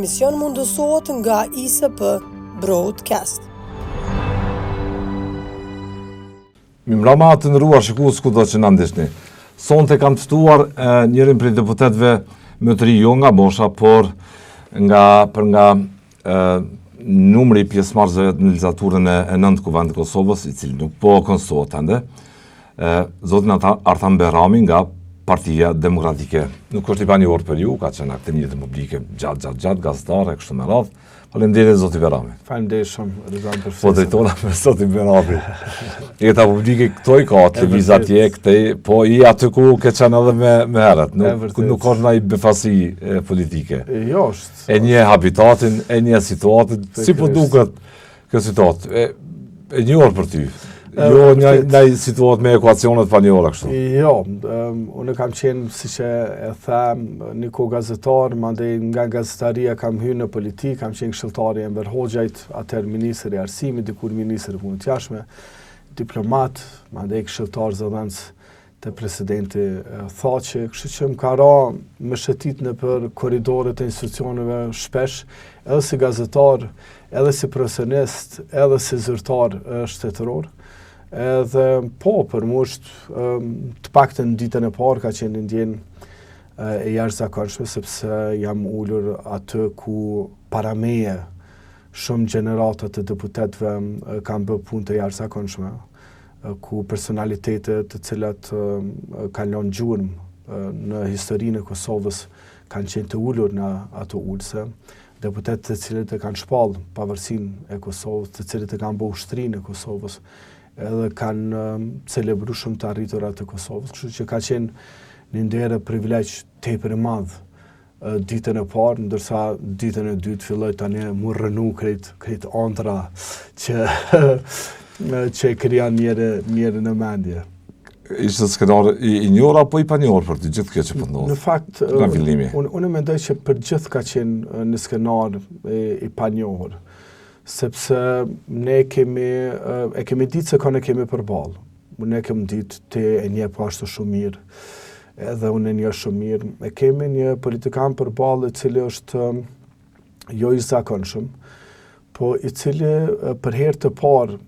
emision mundësohet nga ISP Broadcast. Mirëmbrëma të nderuar shikues kudo që na ndihni. Sonte kam të ftuar njërin prej deputetëve më të ri, jo nga mosha, por nga numri i pjesëmarrësve në legislaturën e 9 Kuvendit të Kosovës, i cili nuk po konsultohet ende, zotin Arthan Berrami nga Partia Demokratike. Nuk është i panjohur për ju, ka qenë aktiviste publike gjatë gazetare kështu me radhë. Faleminderit zoti Berrami. Faleminderit shumë Rezan për Po drejtora me zoti Berrami. Jeta publike këto i ka televizat atje këtej, po i aty ku ke qenë edhe me herët, nuk ka ndonjë befasi politike. Jo, është. E një habitatin, e një situatin, si po duket kjo situatë? E njohur për ty. Jo një situatë me ekuacionet pa njohura kështu. Jo, unë kam qenë, si që e them, një kohë gazetar, mandej nga gazetaria kam hyrë në politikë, kam qenë këshilltari i Enver Hoxhait, atëherë ministri i arsimit, dikur ministri i punës jashtme, diplomat, mandej këshilltar zëdhënës të presidenti Thaçi, kështu që më ka ra me shëtit në për korridoret e institucioneve shpesh, edhe si gazetar, edhe si profesionist, edhe si zyrtar shtetëror. Edhe po, për mu është të paktën ditën e parë ka qenë ndjenë e jashtëzakonshme, sepse jam ullur atë ku para meje shumë gjeneratat të deputetëve kanë bë punë të jashtëzakonshme, ku personalitetet të cilat kanë lënë gjurmë në historinë e Kosovës kanë qenë të ullur në ato ullëse, deputetët të cilët e kanë shpallë pavarësinë e Kosovës, të cilët e kanë bë ushtrinë e Kosovës, edhe kanë celebru shumë të arriturat të Kosovës, kështu që ka qenë një ndere privilegj tepër i madh ditën e parë, ndërsa ditën e dytë filloi tani mu rënu krejt ëndra që krijan njerë në mendje. Ishte skenar i njohur apo i panjohur për të gjithë kjo që po ndodh? Në fakt, nga fillimi. Unë mendoj që për gjithë ka qenë një skenar i panjohur, sepse ne kemi ditë se ka ne kemi përballë. Ne kemi ditë te e një po ashtu shumë mirë, edhe unë e një shumë mirë. E kemi një politikan përballë i cili është jo i zakonshëm, po i cili për herë të parë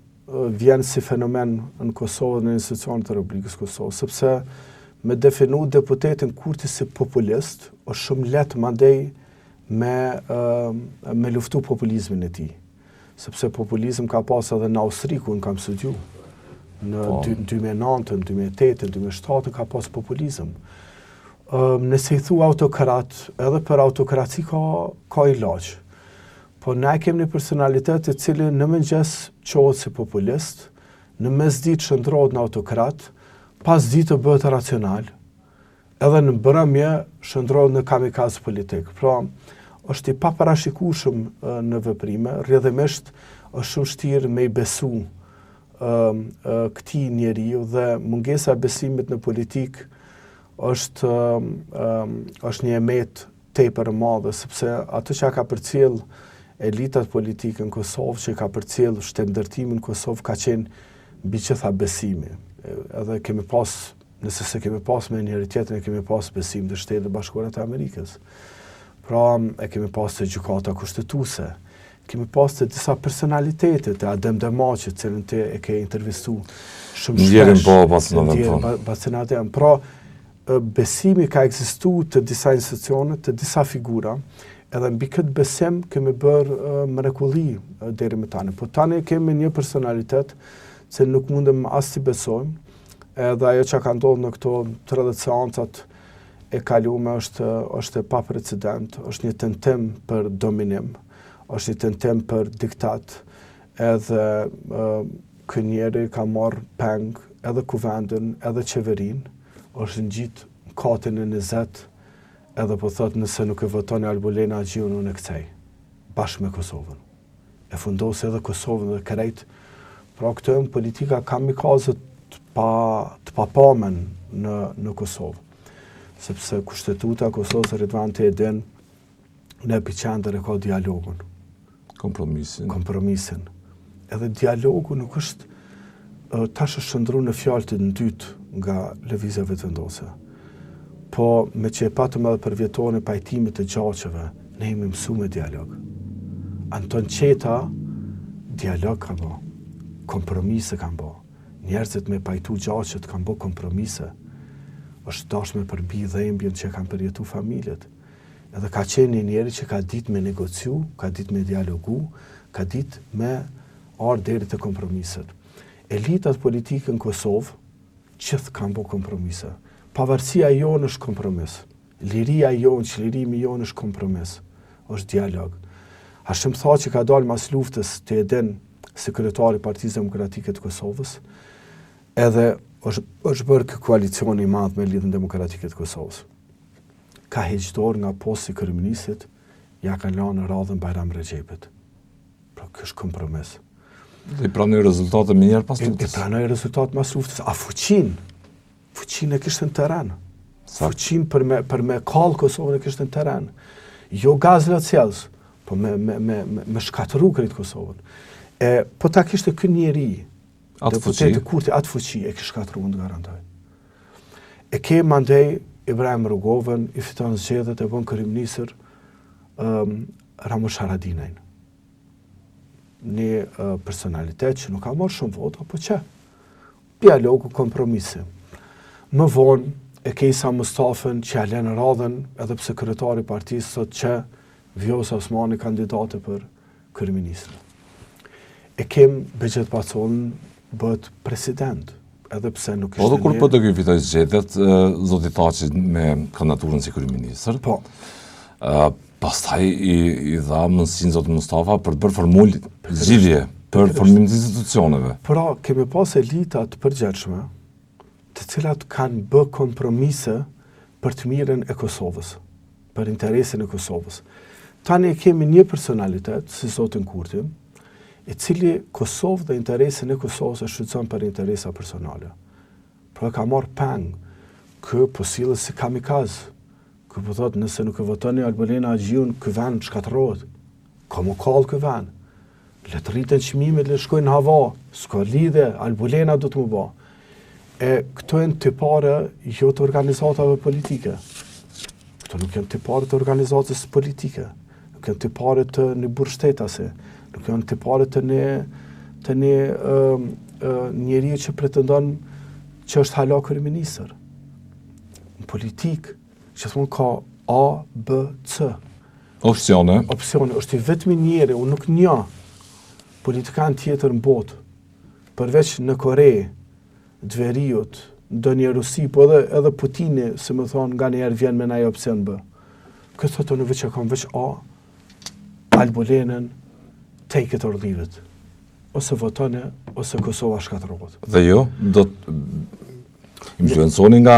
vjen si fenomen në Kosovë dhe në institucionet të Republikës Kosovës, sepse me definu deputetin Kurti si populist, është shumë lehtë mandej me luftu populizmin e tij. Sepse populizm ka pas edhe në Austri, ku unë kam studiu. Në 2009, 2008, 2007 ka pas populizm. Nëse i thu autokrat, edhe për autokraci ka ilaç. Po ne kemi një personalitet i cili në mëngjes qohet si populist, në mesditë shndrohet në autokrat, pas ditë bëhet racional, edhe në mbrëmje shndrohet në kamikaz politik. Pra, është i paparashikueshëm në veprime, rrjedhimisht është shumë vështirë me i besu këtij njeriu dhe mungesa e besimit në politik është një emet tepër e madhe, sepse ato që ka përcjell elitat politike në Kosovë, që ka përcjell shtetërtimin në Kosovë, ka qenë mbi gjitha besimi. Edhe kemi pas, nëse se kemi pas me njëri tjetrin, kemi pas besim të Shtetit Bashkuar të Amerikës. Pra, e kemi pas të gjykata kushtetuese, kemi pas të disa personalitete, të Adem Demaçi, cilën te e ke intervistu shumë shpesh. Ndjerin po pas. Pra, besimi ka ekzistu të disa institucione, të disa figura, edhe mbi këtë besim kemi bërë mrekulli deri më tani. Po tani kemi një personalitet që nuk mundem as t'i besojmë, edhe ajo që ka ndodhur në këto 30 seancat e kalume është pa precedent, është një tentim për dominim, është një tentim për diktat, edhe ky njeri ka marrë peng edhe kuvendin, edhe qeverin, është ngjitë në katin e 20, edhe po thotë nëse nuk e votoni Albulena Agjiun unë e kthej, bashkë me Kosovën. E fundosi edhe Kosovën dhe krejt. Pra këtë politika kamikaze të papamen në Kosovë. Sepse kushtetuta Kosovës Ridvan të edin në epicentër e ka dialogun. Kompromisin. Edhe dialogu nuk është tash është shndru në fjalë të dytë nga lëvizja vetëvendose. Po me që e patëm edhe për vjetorin e pajtimit të gjaqeve, ne jemi mësu me dialog. Anton Qeta, dialog ka bo, kompromise ka bo, njerëzit me pajtu gjaqët kanë bo kompromise, është dash me përbi dhembjen që kanë përjetu familjet. Edhe ka qenë një njeri që ka dit me negociu, ka dit me dialogu, ka dit me ardhë deri të kompromiset. Elitat politike në Kosovë, qëth kanë bo kompromise. Pavarësia jonë është kompromis. Liria jonë, qlirimi jonë është kompromis. është dialog. Hashim tha që ka dalë mas luftës të Eden, sekretari Partisë Demokratike të Kosovës, edhe është bërë koalicioni i madh me Lidhjen Demokratike të Kosovës. Ka heqdor nga posti i kryeministit, ja kanë lënë radhën Bajram Recepit. Pra kjo është kompromis. Dhe i pranoi rezultate më njëherë pas luftës. I pranoi rezultate mas luftës. A fuqinë e kishte në terren. Fuqinë për me kallë Kosovën e kishte në terren. Jo gazla cels, po me shkatëru krejt Kosovën. Po ta kishte ky njeri, deputeti Kurti, atë fuqi e kishte shkatëruar, të garantoj. E ke mandej Ibrahim Rugovën, i fiton zgjedhjet, e bën kryeministër Ramush Haradinajn. Një personalitet që nuk ka marrë shumë vota, po që? Dialogu, kompromisi. Më vonë e ke Isa Mustafën që alen radhen edhe pse kryetari i partisë sot që Vjosa Osmani kandidate për kryeministër. E kem Bexhet Pacolën bëhet president, edhe pse nuk ishte. Po dhe kur po të ky fitoj zgjedhjet, zoti Taçi me kandidaturën si kryeministër. Po. Pastaj i dha mundësinë zoti Mustafa për të bërë formulë zgjidhje për formimin e institucioneve. Pra, kemi pas elita të përgjithshme, të cilat kanë bë kompromise për të mirën e Kosovës, për interesin e Kosovës. Tani kemi një personalitet, si zotin Kurti, i cili Kosovë dhe interesin e Kosovës e shfrytëzon për interesa personale. Pra ka marrë peng, kë po sillet si kamikaz. Kë po thotë, nëse nuk e votoni Albolena Agjiun, ky vend shkatërrohet. Ka më kallë ky vend. Le të rriten çmimet, le të shkojnë në hava. S'ka lidhje, Albolena do të më bë. Këto janë tipare jo të organizatave politike. Këto nuk janë tipare të organizatës politike. Nuk janë tipare të një burshtetase. Nuk janë tipare të një njeriu që pretendon që është hala kryeministër. Në politikë, që thonë ka A, B, C. Opsione, është i vetmi njeri, unë nuk njoh politikan tjetër në botë, përveç në Kore, Dveriut, ndonjë Rusi, po edhe Putini, se më thonë, nga njerë vjen me ndaj opsion B. Këtë thotë në veç e kam veç A, Albolenën, take it or leave it. Ose votone, ose Kosova shkatërrohet. Dhe jo, do të influenconi nga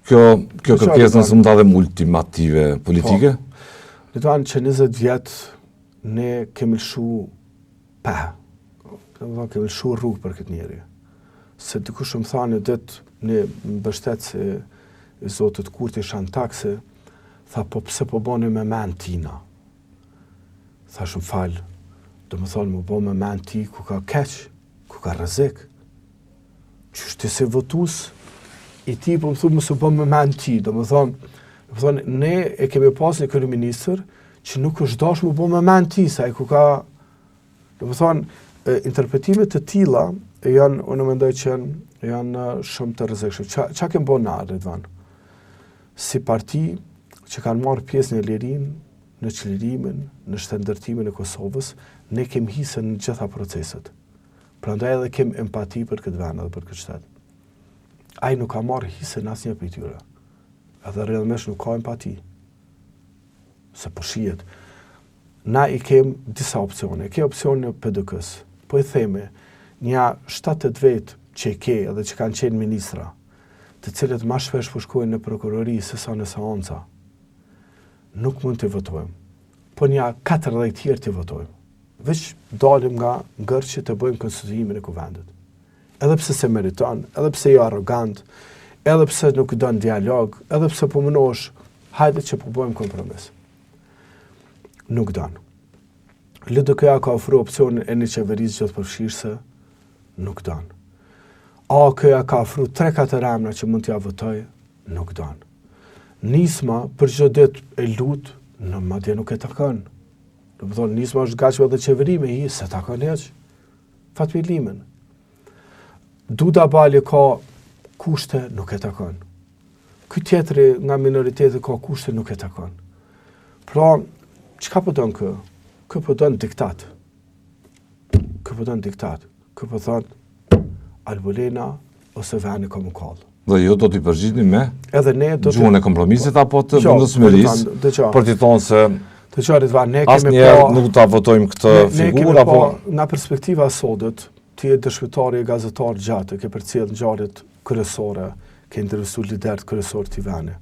kjo kërkesë nëse mund ta them ultimative politike? Lituan që 20 vjet ne kemi lëshu kemi lëshu rrugë për këtë njeri. Se dikush më tha një ditë një mbështetës i zotit Kurti Shantakse, tha po pse po boni me men tina? Tha shumë falë, do më thonë më bo me men ti ku ka keq, ku ka rrezik. Qështë ti se votus, i ti po më thunë më së bo me men ti, do më thonë, ne e kemi pas një kryeministër që nuk është dash më bo me men ti, sa i ku ka, do më thonë, interpretimet të tilla janë, unë mendoj që janë shumë të rrezikshme. Qa kemë bo na, Ridvan? Si parti që kanë marrë pjesë në lirin, në çlirimin, në shtetërtimin e Kosovës, ne kemi hisën në gjitha proceset. Prandaj edhe kem empati për këtë vend dhe për këtë shtet. Ai nuk ka marrë hisën asnjë prej tyre. Edhe realisht nuk ka empati. Se po shihet. Na i kem disa opsione. Ke opsionin e PDK-s. Po i themi, një 7-8 vjet që i ke edhe që kanë qenë ministra, të cilët më shpesh po shkojnë në prokurori se sa në seanca, nuk mund të votojmë. Po një 40 tjerë të votojmë. Veç dalim nga ngërçi të bëjmë konstituimin e kuvendit. Edhe pse se meriton, edhe pse jo arrogant, edhe pse nuk don dialog, edhe pse po mënosh, hajde që po bëjmë kompromis. Nuk don. LDK-ja ka ofruar opsionin e një qeverisë gjithëpërfshirëse, nuk don. AK-ja ka ofruar 3-4 emra që mund t'ja votoj, nuk don. Nisma për çdo ditë e lut në madje nuk e takon. Do të thonë nisma është gaqme dhe qeverime i se takon heq fatmilimin. Duda Bali ka kushte, nuk e takon. Ky tjetri nga minoriteti ka kushte, nuk e takon. Pra, çka po don kë? Kë po don diktat. Kë po don diktat. Kë po thon Albolena ose vani komunal. Dhe jo do t'i përgjigni me edhe ne do gjuhën e kompromisit apo të vendosmërisë për t'i thonë se asnjëherë nuk ta votojmë këtë figurë apo nga perspektiva e sodit, ti je dëshmitari e gazetar gjatë, ke përcjell ngjarjet kryesore, ke intervistuar liderët kryesorë të venit.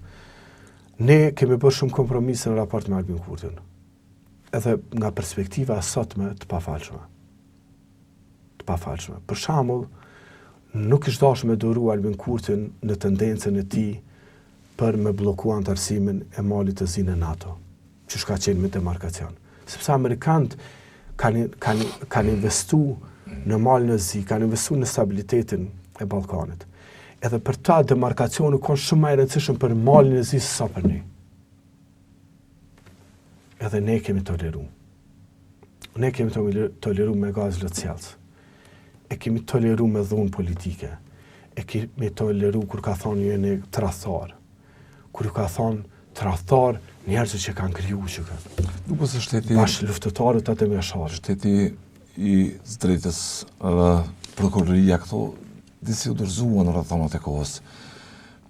Ne kemi bërë shumë kompromise në raport me Albin Kurtin. Edhe nga perspektiva e sotme të pafalshme. Për shembull, nuk ishtë dashur me duru Albin Kurtin në tendencën e tij për me blloku antarësimin e malit të zi në NATO, që shka qenë me demarkacion. Sepse Amerikanët kanë investu në malin e zi, kanë investu në stabilitetin e Ballkanit. Edhe për ta demarkacioni ka shumë më e rëndësishëm për malin e zi se sa për ne. Edhe ne kemi toleru. Ne kemi toleru me gaz lëtësjelës. E kemi toleru me dhunë politike, e kemi toleru kur ka thonë një në tradhtar, kur ka thonë tradhtar njerëzit që kanë kriju që këtë. Nuk ose shteti... Bashkë luftëtarët atë me sharë. Shteti i drejtës prokuroria këto disi u dorëzuan në rrethonat e kohës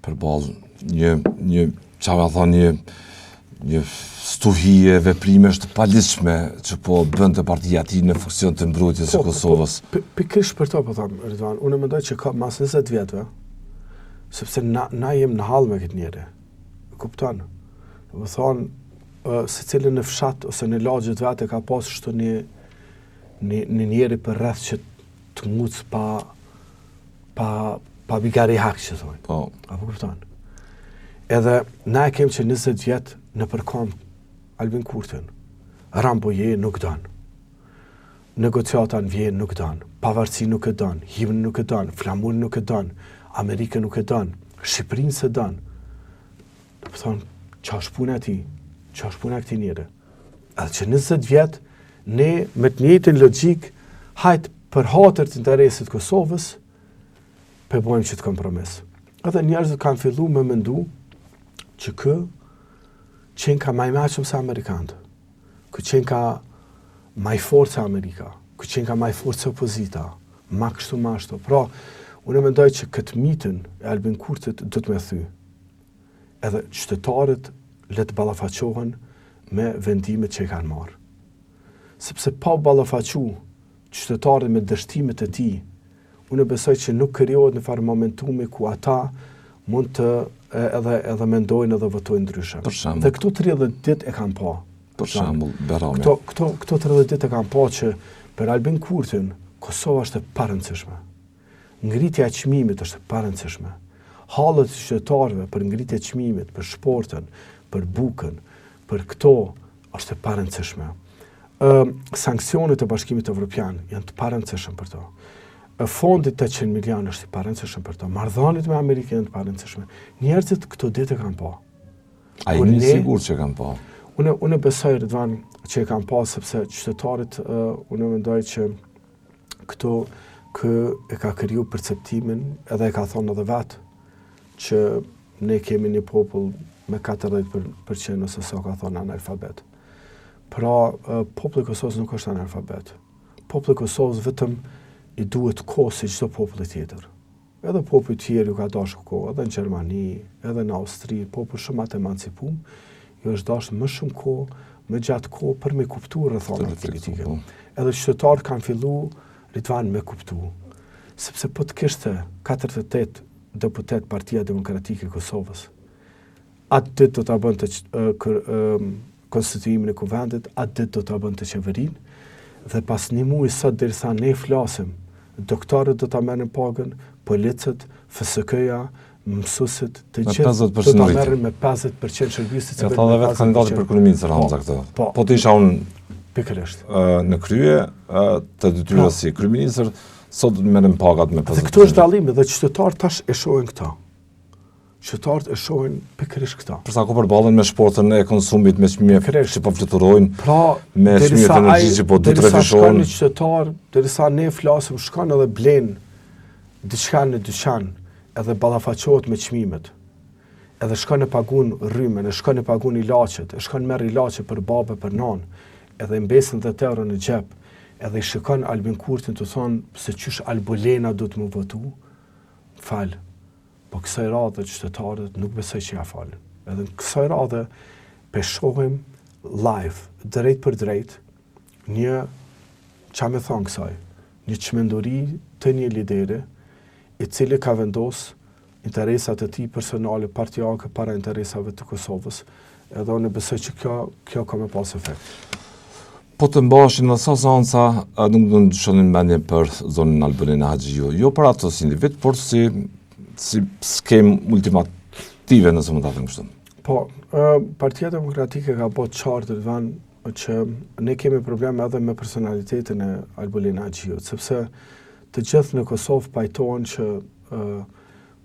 përballë një çava thonë një stuhie veprimesh të palishme që po bënte partia e tij në funksion të mbrojtjes së Kosovës. Pikërisht për to po them, Ridvan, unë mendoj që ka mas 20 vjetëve, sepse na jem në hall me këtë njeri. Kupton? Do të thonë, secili në fshat ose në lagjet vetë ka pas kështu një njeri për rreth që të nguc pa bigari hak që thonë. Po. Apo kupton? Edhe na e kem që 20 vjet në përkom Albin Kurtin. Ramboje nuk don. Negociata në Vjenë nuk don. Pavarësi nuk e don. Himn nuk e don. Flamurin nuk e don. Amerikën nuk e don. Shqipërinë se don. Do të thonë, qa është puna e tij? Qa është puna e këtij njeri? Edhe që 20 vjet ne me të njëjtin logjik hajt për hatër të interesit Kosovës pe bojmë që të kompromis. Edhe njerëzit kanë fillu me mendu që kë qenë ka maj maqëm se Amerikanët, kë qenë ka maj forë se Amerika, kë qenë ka maj forë se opozita, ma kështu ma ashtu. Pra, unë mendoj që këtë mitën e Albin Kurtit do të me thy. Edhe qytetarët le të ballafaqohen me vendimet që i kanë marë. Sepse pa ballafaqu qytetarët me dështimet e tij, unë besoj që nuk krijohet në farë momentumi ku ata mund të edhe mendojnë edhe votojnë ndryshe. Dhe këto 30 ditë e kanë pa. Për shembull, Berami. Këto 30 ditë e kanë pa që për Albin Kurtin Kosova është e parëndësishme. Ngritja e çmimit është e parëndësishme. Hallet e qytetarëve për ngritje e çmimit, për shportën, për bukën, për këto është e parëndësishme. Sanksionet e Bashkimit Evropian janë të parëndësishëm për to. Fondi 800 milion është i parëndësishëm për to. Marrëdhëniet me Amerikën janë të parëndësishme. Njerëzit këto ditë kanë pa. A jeni sigurt që kanë pa? Unë besoj, Ridvan, që e kanë pa sepse qytetarit unë mendoj që këto e ka kriju perceptimin edhe e ka thonë edhe vetë që ne kemi një popull me 40% ose sa ka thonë analfabet. Pra, populli Kosovës nuk është analfabet. Populli Kosovës vetëm i duhet kohë si çdo popull tjetër. Edhe populli tjerë ju ka dashur kohë, edhe në Gjermani, edhe në Austri, popull shumë të emancipum, ju është dashur më shumë kohë, më gjatë kohë për me kuptu rrethonat politike. Edhe qytetarët kanë fillu Ridvan me kuptu. Sepse po të kishte 48 deputet Partia Demokratike e Kosovës, atë ditë do ta bënte konstituimin e kuvendit, atë ditë do ta bënte qeverinë, dhe pas një muaj sot derisa ne flasim, doktorët do ta merrin pagën, policët, FSK-ja, mësuesit, të gjithë do ta merrin me 50% shërbisë. Ja thonë vetë kandidati për kryeministër Hamza këtë. Po të isha unë pikërisht në krye të detyrës si kryeministër, sot do të merrem pagat me 50%. Dhe këtu është dallimi dhe qytetarët tash e shohin këta. qytetarët e shohin pikërisht këta. Për sa ko përballen me shportën e konsumit, me çmime që po fluturojnë, pra, me çmimet e energjisë që po du të refishohen. Derisa shkon një qytetar, derisa ne flasim, shkon edhe blen diçka në dyqan, edhe ballafaqohet me çmimet. Edhe shkon e pagun rrymen, e shkon e pagun ilaçet, e shkon merr ilaçe për babë, për nanë, edhe mbesën 10 euro në xhep, edhe i shikon Albin Kurtin të thonë se qysh Albolena do të më votu, fal. Po kësaj radhe qytetarët nuk besoj që ja falën. Edhe në kësaj radhe peshohim live, drejt për drejt, një, qa me thonë kësaj, një çmenduri të një lideri, i cili ka vendos interesat e tij personale, partijake para interesave të Kosovës, edhe unë besoj që kjo ka me pas efekt. Po të mbashin në sa zanca, nuk do të shonin mendje për zonën Albanina Haxhiu, jo për ato si individ, por si skem ultimative, nëse më ta them kështu. Po, Partia Demokratike ka bërë qartë të vanë që ne kemi probleme edhe me personalitetin e Albanina Haxhiu, sepse të gjithë në Kosovë pajtohen që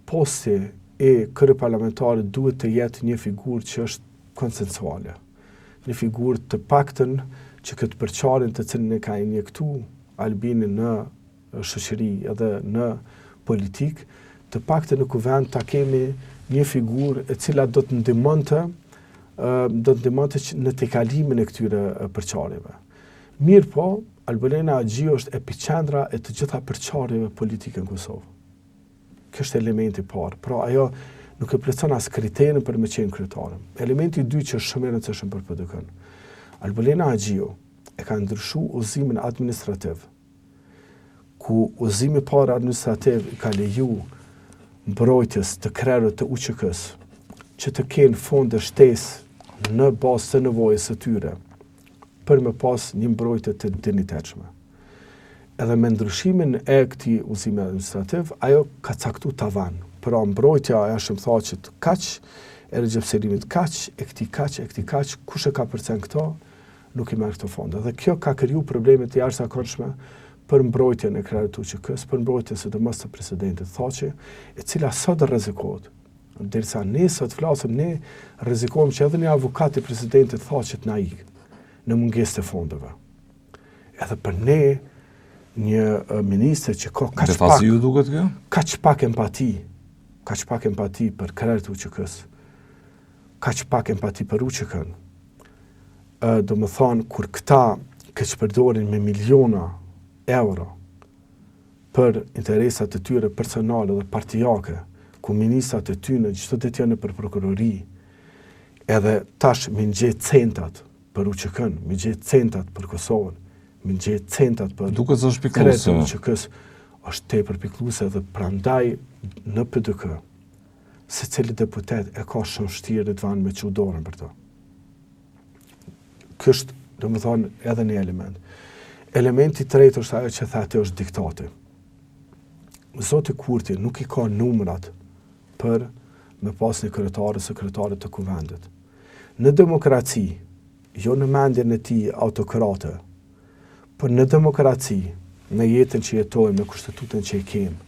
posti e kryeparlamentarit duhet të jetë një figurë që është konsensuale. Një figurë të paktën që këtë përçarjen të cilën e ka injektu Albini në shoqëri edhe në politik, të paktën në kuvend ta kemi një figurë e cila do të ndihmonte në tejkalimin e këtyre përçarjeve. Mirë po, Albanina Haxhiu është epicendra e të gjitha përçarjeve politike në Kosovë. Kjo është elementi i parë. Pra ajo nuk e plotson as kriterin për me qenë kryetare. Elementi i dytë që është shumë i rëndësishëm për PD-n. Albanina Haxhiu e ka ndryshuar udhëzimin administrativ, ku udhëzimi i parë administrativ i ka leju mbrojtjes të krerët të UÇK-s që të kenë fonde shtesë në bazë të nevojës së tyre për me pas një mbrojtje të dinjitetshme. Edhe me ndryshimin e këtij udhëzimi administrativ, ajo ka caktuar tavan. Pra mbrojtja është më thaqet kaq, e regjepserimit kaq, e këtij kaq, kush e ka përcen këto, nuk i merr këto fonde. Dhe kjo ka kriju probleme të jashtëzakonshme për mbrojtjen e krerët të UÇK-s, për mbrojtjen sidomos të presidentit Thaçi, e cila sot rrezikohet. Derisa ne sot flasim, ne rrezikojmë që edhe një avokat i presidentit Thaçit na ik në mungesë të fondeve. Edhe për ne një ministër që ka kaq pak empati për krerët e UÇK-s, kaq pak empati për UÇK-n. Do më thonë, kur këta që përdorin me miliona euro për interesat të tyre personale dhe partijake, ku ministrat e tyre gjithë të janë për prokurori, edhe tash me ngjet centat për UÇK-n, me ngjet centat për Kosovën, me ngjet centat për duke të shpikluese UÇK-s, është tepër pikëlluese dhe prandaj në PDK secili deputet e ka shumë vështirë të vanë me çu dorën për to. Ky është, domethënë, edhe një element. Elementi i tretë është ajo që thotë është diktati. Zoti Kurti nuk i ka numrat për me pas një kryetare të kuvendit. Në demokraci, jo në mendjen e tij autokrate, por në demokraci, në jetën që jetojmë, në kushtetutën që i kemi,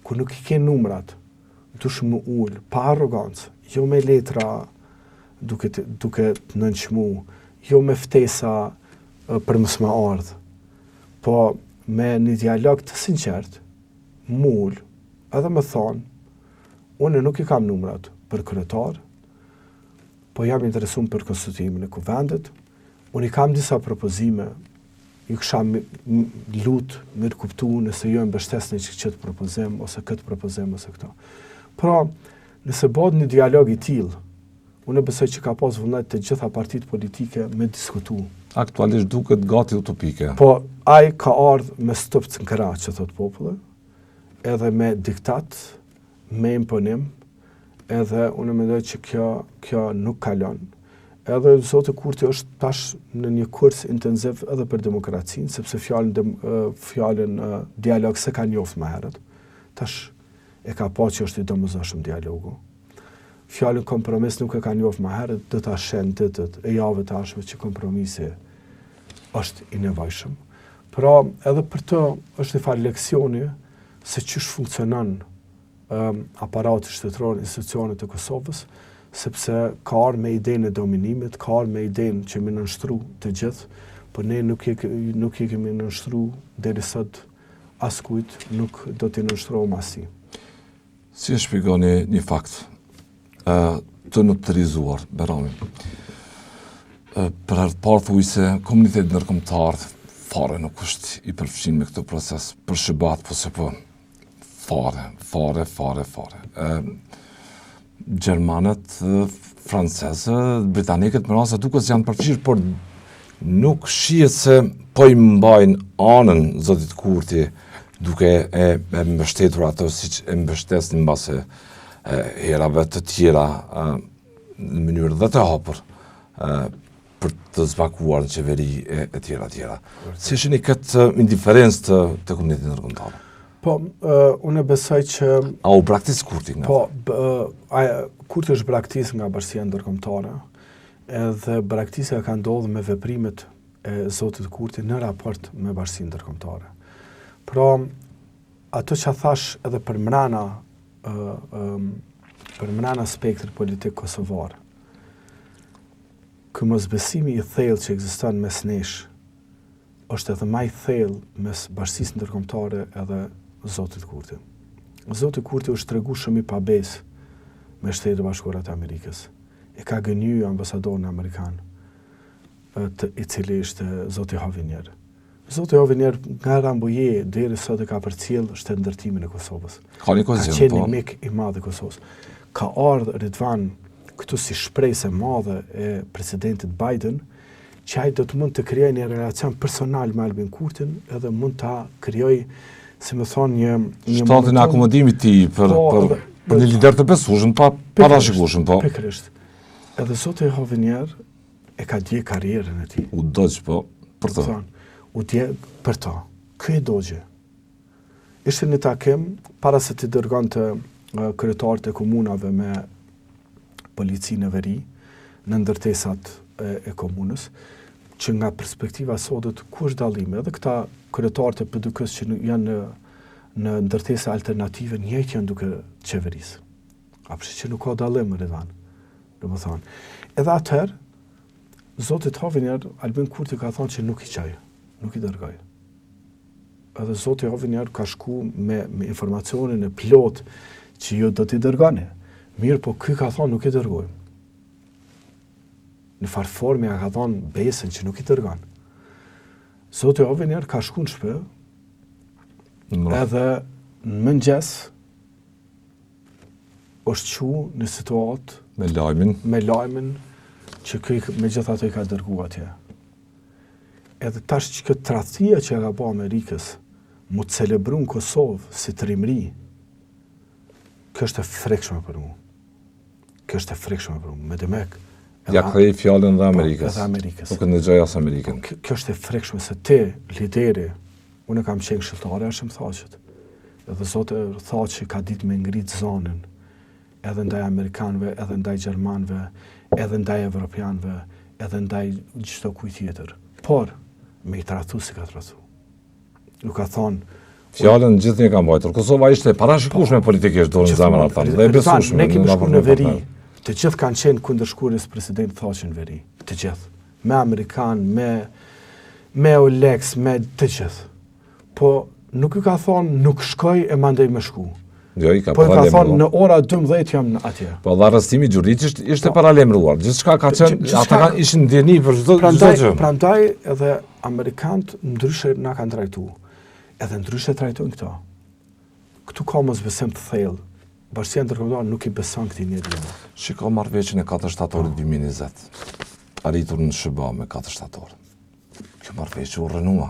ku nuk i ke numrat, dush më ul, pa arrogancë, jo me letra duke të nënçmu, jo me ftesa për mos më ardh, po me një dialog të sinqert, mul, edhe më thonë, unë nuk i kam numrat për kryetar, po jam interesuar për konstituimin e kuvendit, unë i kam disa propozime, ju kisha mirë kuptu nëse ju e mbështesni që këtë propozim, ose këtë propozim, ose këto. Pra, nëse bëhet një dialog i tillë, unë besoj që ka pas vullnet të gjitha partitë politike me diskutu. Aktualisht duket gati utopike. Po, ai ka ardhur me stop të nkra, që thot populli, edhe me diktat, me imponim, edhe unë mendoj që kjo nuk kalon. Edhe zoti Kurti është tash në një kurs intensiv edhe për demokracinë, sepse fjalën dialog se ka njoft më herët. Tash e ka pa që është i domosdoshëm dialogu. Fjalën kompromis nuk e ka njoft më herët, do ta shen ditët e javës të ardhshme që kompromisi është i nevojshëm. Pra, edhe për të është një farë leksioni se çish funksionon aparati shtetëror, institucionet e Kosovës, sepse ka ardhur me idenë e dominimit, ka ardhur me idenë që më nënshtru të gjithë, por ne nuk i kemi nënshtru deri sot askujt, nuk do t'i nënshtrohom asnjë. Si e shpjegoni një fakt të noterizuar, Berami? Për herë të parë thuaj se komuniteti ndërkombëtar fare nuk është i përfshirë me këtë proces, për shëbat, po se po, fare. Gjermanët, francezë, britanikët, më rase duke se janë përfshirë, por nuk shihet se po i mbajnë anën zotit Kurti, duke e mbështetur ato siç e mbështesin mbase herave të tjera në mënyrë dhe të hapur për të zbakuar në qeveri e tjera. Si shihni këtë indiferencë të komunitetit ndërkombëtar? Po, unë besoj që... A u braktis Kurti nga? Po, Kurti është braktis nga Bashkia Ndërkombëtare, edhe braktisja ka ndodhur me veprimet e zotit Kurti në raport me Bashkinë Ndërkombëtare. Pra, ato që thash edhe për mrena spektrit politik kosovar, ky mosbesimi i thellë që ekziston mes nesh, është edhe më i thellë mes Bashkisë Ndërkombëtare edhe zotit Kurti. Zoti Kurti është tregu shumë i pabesë me Shtetet e Bashkuara të Amerikës. E ka gënjur ambasadorin amerikan, i cili ishte zoti Havinier. Zoti Havinier nga Rambuje deri sot e ka përcjell shtetëndërtimin e Kosovës. Ka një Ka qenë mik i madh i Kosovës. Ka ardhur Ridvan këtu si shpresë e madhe e presidentit Biden, që ai do të mund të krijojë një relacion personal me Albin Kurtin, edhe mund ta krijojë, si më thonë, një shtatin e akomodimit të tij për një lider të besueshëm, pa parashikueshëm, po. Pikërisht. Edhe zoti Havinier e ka dje karrierën e tij. U dogj, po, për të. U dje për to. Ky e dogje. Ishte një takim para se të dërgonte kryetarët e komunave me policinë e veri në ndërtesat e komunës, që nga perspektiva sotit ku është dallimi, edhe këta kryetarët e PDK-s që janë në ndërtesa alternative njëjtë janë duke qeverisë. A përse që nuk ka dallim, Ridvan. Domethënë, edhe atëherë zoti Havinier, Albin Kurti ka thonë që nuk i qaj, nuk i dërgoj. Edhe zoti Havinier ka shku me informacionin e plot që ju do t'i dërgoni. Mirë, po ky ka thonë nuk i dërgoj. Në farformi ka thonë besën që nuk i dërgon. Zoti Havinier ka shku në shtëpi, edhe në mëngjes është qu në situatë me lajmin që ky megjithatë i ka dërguar atje. Edhe tash që këtë tradhtia që ka bërë Amerikës mu të celebru në Kosovë si trimëri, kjo është e frekshme për mu. Me demek ja kthej fjalën dhe Amerikës. Edhe Amerikës. Po këndëgjoj as Amerikën. Kjo është e frekshme se ti, lideri, unë kam qenë këshilltare, është më thaqët. Edhe zotë thaqë ka ditë me ngritë zonën, edhe ndaj Amerikanëve, edhe ndaj Gjermanëve, edhe ndaj Evropianëve, edhe ndaj çdo kujt tjetër. Por, me i tratu si ka tratu. Nuk ka thonë... Fjalën gjithë një ka mbajtur. Kosova ishte parashikueshme politikisht dorë në zemrën atë. Dhe e besueshme. Ne kemi shkuar në veri. Të gjithë kanë qenë kundër shkurjes president Thaqin në veri. Të gjithë. Me Amerikan, me Olex, me të gjithë. Po nuk i ka thonë nuk shkoj e mandej me shku. Jo, i ka po i ka thonë në ora 12 jam atje. Po dhe arrestimi juridisht ishte paralemruar. Gjithçka ka qenë, ata ishin ndjeni për çdo gjë. Prandaj edhe amerikanët ndryshe na kanë trajtuar. Edhe ndryshe trajtojnë këto. Këtu ka mosbesim të thellë. Bashkia Ndërkombëtare nuk i beson këtij njeriu. Shiko marrëveshjen e 4 shtatorit 2020. Arritur në SBA me 4 shtator. Kjo marrëveshje u rënua.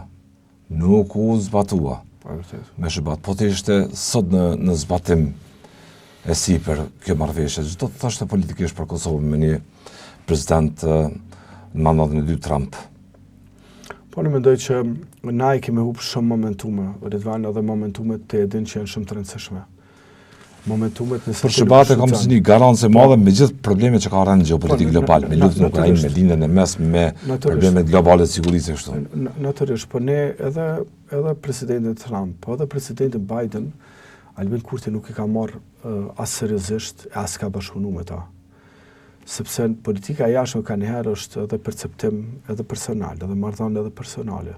Nuk u zbatua. Me SBA. Po të ishte sot në zbatim e sipër kjo marrëveshje. Çdo të thoshte politikisht për Kosovën me një president në mandatin e 2 Trump. Po në mendoj që na i kemi humbur shumë momentume, Ridvan, edhe momentumet të edin që janë shumë të rëndësishme. Momentumet nëse... Për SBA kam si një garancë e madhe me gjithë problemet që ka rënë gjeopolitik global, me luftën në Ukrainë, me lindjen e mesme, me problemet globale të sigurisë e kështu. Natyrisht, po ne edhe presidenti Trump, po edhe presidenti Biden, Albin Kurti nuk i ka marrë as seriozisht e as ka bashkëpunu me ta. Sepse politika jashtme ka njëherë është edhe perceptim edhe personal, edhe marrëdhënie edhe personale.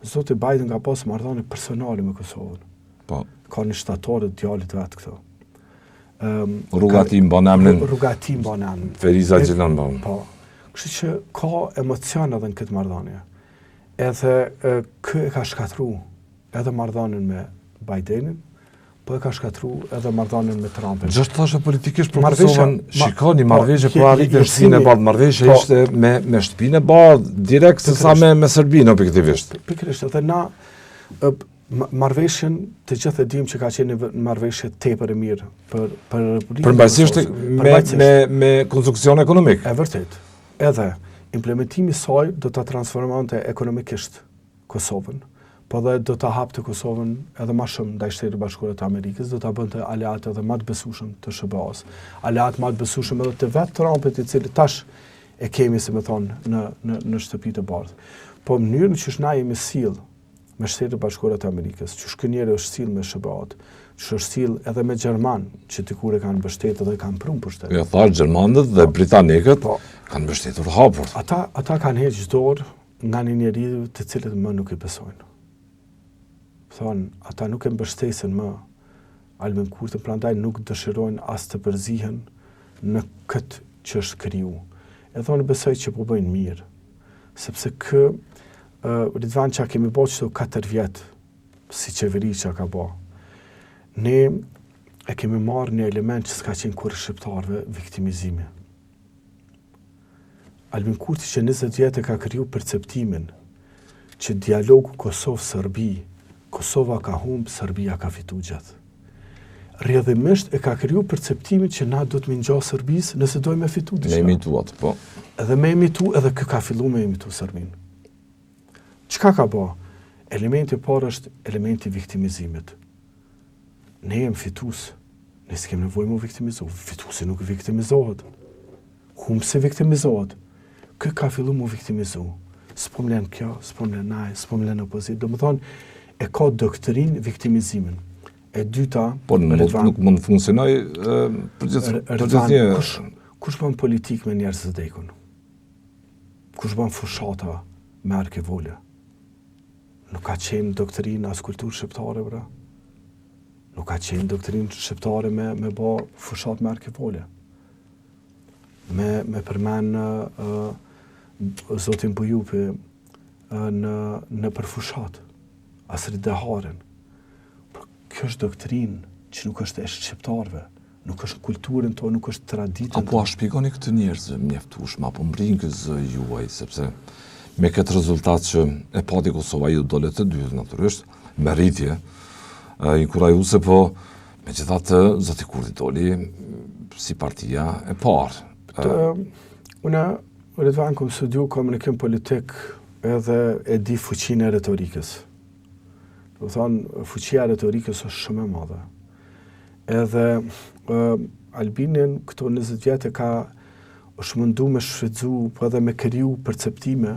Zoti Biden ka pas marrëdhënie personale me Kosovën. Po. Ka një shtatorë djalit vetë këto. Rrugatim ban emrin. Rrugatim ban emrin. Feriza Gjilan ban. Po. Kështu që ka emocion edhe në këtë marrëdhënie. Edhe kë e ka shkatru edhe marrëdhënien me Bidenin, po e ka shkatru edhe marrëdhënien me Trumpin. Gjështë thashë politikisht për Kosovën, shikoni marrëveshje po arritën shtëpinë e bardhë, marrëveshje ishte me shtëpinë e bardhë, direkt se sa me Serbinë objektivisht. Pikërisht, edhe na marrëveshjen të gjithë e dim që ka qenë marrëveshje tepër e mirë për Republikën. Përmbajtësisht me konstruksion ekonomik. E vërtet. Edhe implementimi i saj do ta transformonte ekonomikisht Kosovën, po dhe do ta hapte Kosovën edhe më shumë ndaj Shtetit Bashkuar të Amerikës, do ta bënte aleat edhe më të besueshëm të SBA-s. Aleat më të besueshëm edhe të vetë Trumpit, i cili tash e kemi, si më thonë, në shtëpitë e bardhë. Po mënyrën që na jemi sill me Shtetit Bashkuar të Amerikës, që shkënjeri është sill me SBA-t, që është sill edhe me Gjerman, që dikur e kanë mbështetur dhe kanë prunë për shtet. Ja thash Gjermanët dhe Britanikët kanë mbështetur hapur. Ata kanë heqë dorë nga një njeriu të cilët më nuk i besojnë. Thonë, ata nuk e mbështesin më Albin Kurtin, prandaj nuk dëshirojnë as të përzihen në këtë që është kriju. E thonë, besoj që po bëjnë mirë, sepse Ridvan që kemi bo qëto 4 vjetë, si qeveri që ka bo, ne e kemi marrë një element që s'ka qenë kur shqiptarve, viktimizimi. Albin Kurti që 20 vjetë ka kriju perceptimin që dialogu Kosovë-Serbi, Kosova ka humbë, Serbia ka fitu gjithë. Rrjedhimisht e ka kriju perceptimin që na do të më ngjasë Serbisë nëse dojmë me fitu diçka. Me imituat, po. Edhe me imitu, edhe kë ka fillu me imitu Serbinë. Çka ka bë? Elementi i parë është elementi i viktimizimit. Ne jemi fitus. Ne s'kem nevojë më viktimizohu. Fituesi nuk viktimizohet. Humbsi viktimizohet. Kë ka fillu më viktimizu. S'po më lën kjo, s'po më lën ai, s'po më lën opozitë. Domethënë e ka doktrinë viktimizimin. E dyta, por nuk mund të funksionojë përgjithësi. Kush bën politik me njerëz të vdekur? Kush bën fushata me arkivole? Nuk ka qenë doktrinë as kulturë shqiptare, bra. Nuk ka qenë doktrinë shqiptare me bë fushat me arkivole. Me përmen zotin Bujupi në përfushat, asri deharen. Kjo është doktrinë që nuk është e shqiptarve, nuk është kulturën tonë, nuk është traditën. Apo a shpjegoni këtë njerëzve mjaftueshëm, apo mbringës juaj, sepse me këtë rezultat që e pati Kosova ju dole të dytë, natyrisht, me rritje, inkurajuese, po megjithatë zoti Kurti doli si partia e parë. Unë Ridvan kam studiu komunikim politik edhe e di fuqinë e retorikës. Do të thonë, fuqia e retorikës është shumë e madhe. Edhe Albinin këto 20 vjetë është mundu me shfrytzu, po edhe me kriju perceptime,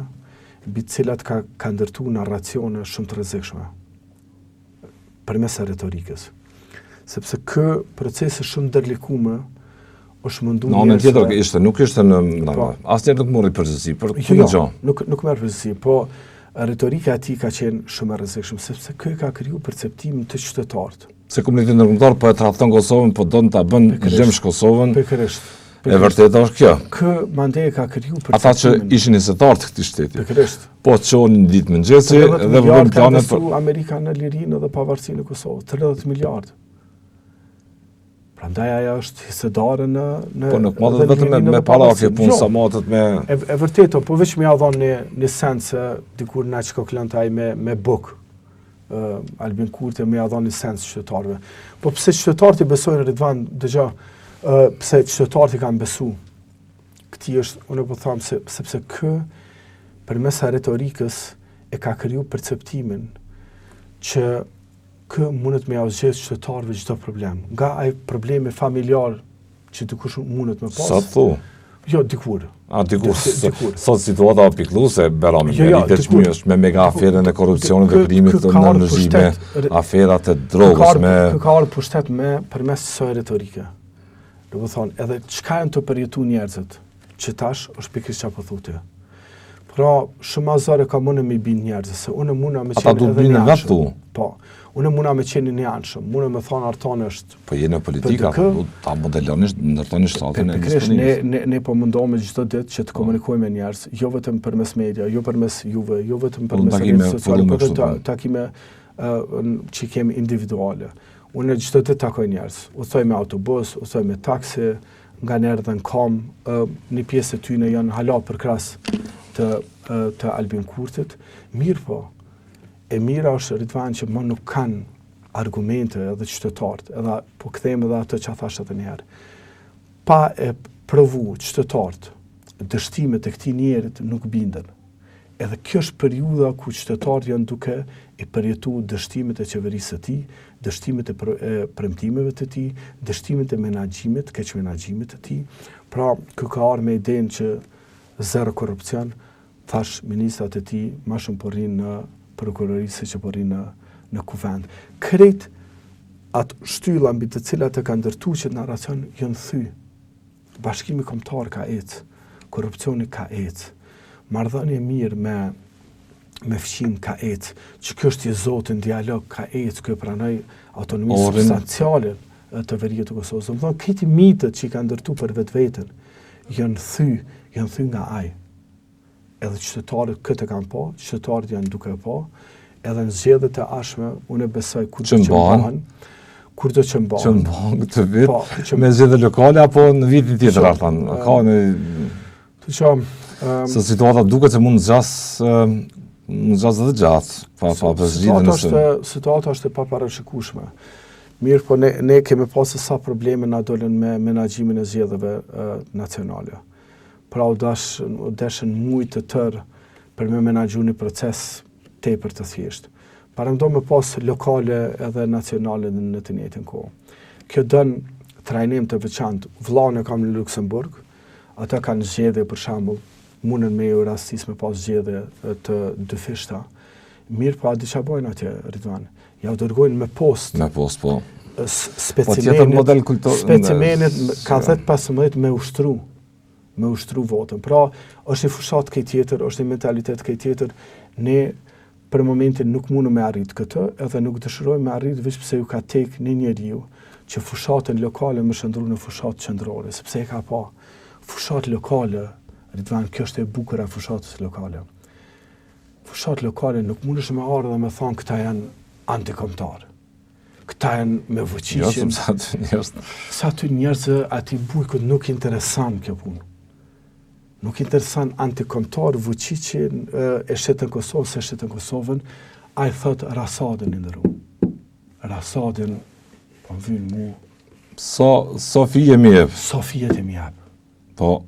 mbi të cilat ka ndërtu narracione shumë të rrezikshme përmes retorikës. Sepse ky proces është shumë ndërlikuar, është mundu në anën tjetër ishte, nuk ishte në asnjëherë nuk mori përgjegjësi për këtë gjë. Nuk merr përgjegjësi, po retorika e tij ka qenë shumë e rrezikshme, sepse ky ka kriju perceptimin të qytetarët. Se komuniteti ndërkombëtar po e tradhton Kosovën, po don ta bën gjemsh Kosovën. Pikërisht. E vërtetë është kjo. Kë mandej ka kriju perceptimin. Ata që ishin insetar të këtij shteti. Pikërisht. Po çonin ditë mëngjesi dhe vënë plane për Amerika në lirinë dhe pavarësinë e Kosovës, 30 miliardë. Prandaj ajo është hisedare në po nuk madhe vetëm me parakje punë sa matët me e vërtetë, po veç më ia dhon në sens dikur na çkoklante ai me buk. Albin Kurti më ia dhon në sens qytetarëve. Po pse qytetarët i besojnë Ridvan dëgjoj, pse qytetarët i kanë besu. Këti është, unë po them sepse përmes retorikës e ka kriju perceptimin që mundet me ausgjet qytetarëve çdo problem. Nga ai probleme familjar që dikush mundet me pas. Sa thu? Jo, dikur. Dikur. Sot situata o pikluese, Berami, është me mega aferën e korrupsionit dhe krimit të nënërgjime, aferat e drogës me... Ka arë pushtet me përmes kësaj retorike. Do të thonë, edhe çka janë të përjetu njerëzit, që tash është pikërisht çfarë po thotë. Pra, shumë azare ka mundë me i bin njerëzit, se unë muna me qenë edhe një anshëm. Po, unë muna me qenë një anshëm, muna me thonë Artani është... Po jene politika, ta modelonisht, ndërtoni shtatën e disponimit. Ne po mundohemi çdo ditë që të komunikojmë me njerëz, jo vetëm përmes media, jo përmes juve, jo vetëm përmes rrjeteve sociale, por takime që kemi individuale. Unë çdo ditë takoj njerëz, udhëtoj me autobus, udhëtoj me taksi, nga njerë dhe në kam, një pjesë të tyne janë hala për kras të Albin Kurtit. Mirë po, e mira është Ridvan që më nuk kanë argumente edhe qytetarët, edhe po këthejmë edhe atë që a thashtë të njerë. Pa e provu qytetarët, dështimet e këtij njerit nuk bindën. Edhe kjo është periudha ku qytetarët janë duke i përjetu dështimet e qeverisë të tij, dështimet e premtimeve të tij, dështimet e menaxhimit, keq menaxhimit të tij. Pra, kë ka ardhur me idenë që zero korrupsion, thash ministrat e tij më shumë po rrinë në prokurori se që po rrinë në kuvend. Krejt atë shtylla mbi të cilat e ka ndërtuar që narracion janë thy. Bashkimi kombëtar ka ecë, korrupsioni ka ecë. Marrëdhënie mirë me fqin ka ecë, që kjo është i zotin dialog ka ecë, kjo pranoj autonomisë substanciale të veriut të Kosovës. Do të thonë, këti mitët që i ka ndërtu për vetveten janë thy nga ai. Edhe qytetarët këtë kanë pa, qytetarët janë duke pa, edhe në zgjedhjet e ashme, unë besoj kur do të qëmbahen. Qëmbahen këtë vit, me zgjedhje lokale apo në vitin tjetër artan? Ka në... Se situata duket se mund në gjas dhe gjatë. Situata është e paparashikueshme. Mirë, po ne kemi pasë sa probleme na dolën me menaxhimin e zgjedhjeve nacionale. Pra u deshën mujtë të tërë për me menaxhu një proces tepër të thjeshtë. Parëndo me pas lokale edhe nacionale në të njëjtën kohë. Kjo dën trajnim të veçantë. Vllahun e kam në Luksemburg, ata kanë zgjedhje për shembull, mundën me ju rastis me pas zgjedhje të dyfishta. Mirë, pa di çfarë bojnë atje, Ridvan. Ja u dërgojnë me post. Me post, po. Specimenit ka 10-15 me ushtru votën. Pra, është një fushat këj tjetër, është një mentalitet këj tjetër. Ne, për momentin, nuk mundë me arrit këtë, edhe nuk dëshirojmë me arrit veç pse ju ka tek një njeriu që fushatën lokale më shëndru në fushat qendrore, sepse e ka pa fushat lokale. Ridvan, kjo është e bukur e fushatës lokale. Fushat lokale nuk mundesh me ardhur dhe me thonë këta janë antikombëtar. Këta janë me vëqishin. Sa ty njerëz ati bujkut nuk interesan kjo punë. Nuk interesan antikombëtar, vëqishin e shetën Kosovë, se shetën Kosovën, a i thotë rasadin i ndëru. Rasadin, po më vynë mu. So fije mi jep. So fije të mi jep. Po.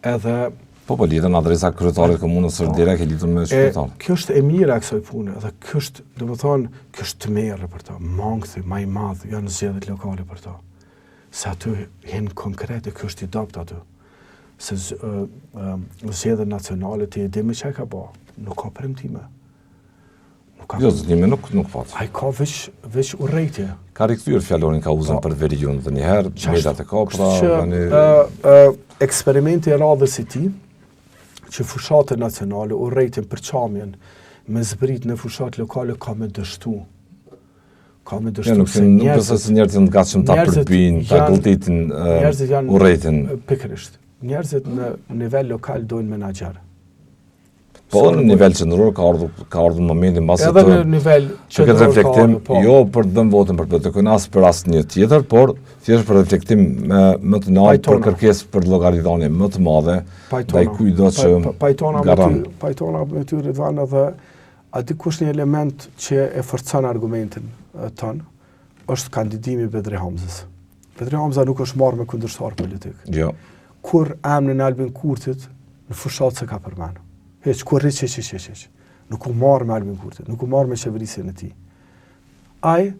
Edhe... Po lidhen adresa kryetarit komunës është direkt e lidhur me qytetarët. Kjo është e mira e kësaj pune, dhe kjo është, do të thonë, kjo është të merre për ta. Mangthi më i madh janë zgjedhjet lokale për ta. Se aty hen konkrete, kjo është i dopt aty. Se zgjedhjet nacionale ti e di me çka ka bë, nuk ka premtime. Jo, zgjidhime nuk pat. Ai ka veç urrejtje. Ka rikthyer fjalorin ka uzën për veriun dhe një herë, medat e kopra, tani eksperimenti i radhës i tij që fushatët nacionale urrejtjen për çamjen me zbrit në fushat lokale ka me dështu. Ka me dështu se njerëzit janë të gatshëm ta përpinë, ta gulltitin urrejtjen. Pikërisht. Njerëzit në nivel lokal dojnë menaxher. Po në nivel qendror ka ardhur momentin mbas edhe në nivel qendror reflektim jo për të dhënë votën për BTK as për asnjë tjetër, por thjesht për reflektim më të lartë për kërkesë për llogaritdhënie më të madhe ndaj kujdo që pajtona me ty Ridvan, edhe aty kush një element që e forcon argumentin ton është kandidimi i Bedri Hamzës. Bedri Hamza nuk është marrë me kundërshtar politik. Jo. Kur emrin e Albin Kurtit në fushat se ka përmendur. Heq, kur heq. Nuk u marrë me Albin Kurtit, nuk u marrë me qeverisjen e tij. Ai